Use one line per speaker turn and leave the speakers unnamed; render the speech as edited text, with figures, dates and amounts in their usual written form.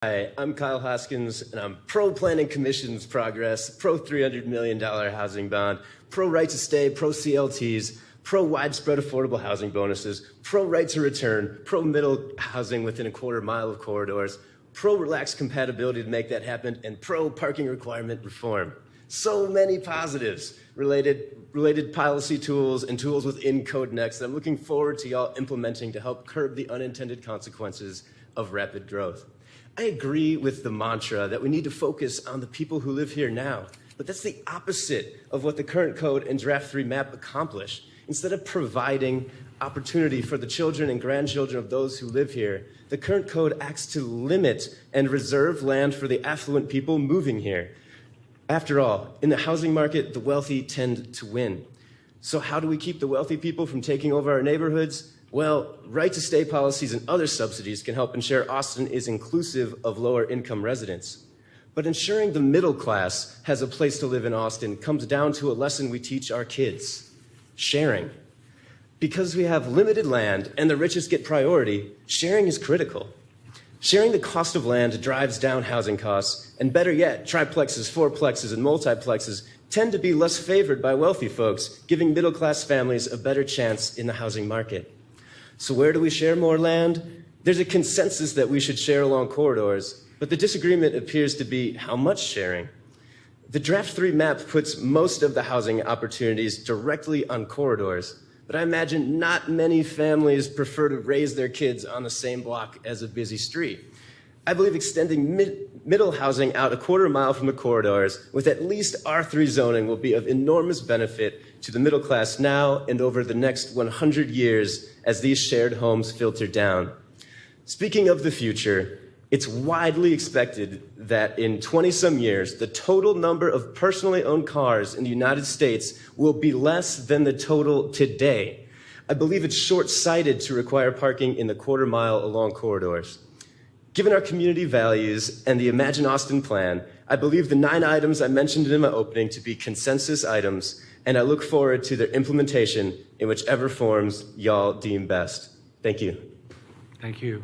Hi, I'm Kyle Hoskins, and I'm pro-Planning Commission's progress, pro-$300 million housing bond, pro-right to stay, pro-CLTs, pro-widespread affordable housing bonuses, pro-right to return, pro-middle housing within a quarter mile of corridors, pro-relaxed compatibility to make that happen, and pro-parking requirement reform. So many positives, related policy tools and tools within Code Next that I'm looking forward to y'all implementing to help curb the unintended consequences of rapid growth. I agree with the mantra that we need to focus on the people who live here now, but that's the opposite of what the current code and Draft 3 map accomplish. Instead of providing opportunity for the children and grandchildren of those who live here, the current code acts to limit and reserve land for the affluent people moving here. After all, in the housing market, the wealthy tend to win. So how do we keep the wealthy people from taking over our neighborhoods? Well, right-to-stay policies and other subsidies can help ensure Austin is inclusive of lower-income residents. But ensuring the middle class has a place to live in Austin comes down to a lesson we teach our kids: sharing. Because we have limited land and the richest get priority, sharing is critical. Sharing the cost of land drives down housing costs, and better yet, triplexes, fourplexes, and multiplexes tend to be less favored by wealthy folks, giving middle-class families a better chance in the housing market. So where do we share more land? There's a consensus that we should share along corridors, but the disagreement appears to be how much sharing. The Draft 3 map puts most of the housing opportunities directly on corridors, but I imagine not many families prefer to raise their kids on the same block as a busy street. I believe extending middle housing out a quarter mile from the corridors with at least R3 zoning will be of enormous benefit to the middle class now and over the next 100 years as these shared homes filter down. Speaking of the future, it's widely expected that in 20-some years, the total number of personally owned cars in the United States will be less than the total today. I believe it's short-sighted to require parking in the quarter mile along corridors. Given our community values and the Imagine Austin plan, I believe the 9 items I mentioned in my opening to be consensus items, and I look forward to their implementation in whichever forms y'all deem best. Thank you.
Thank you.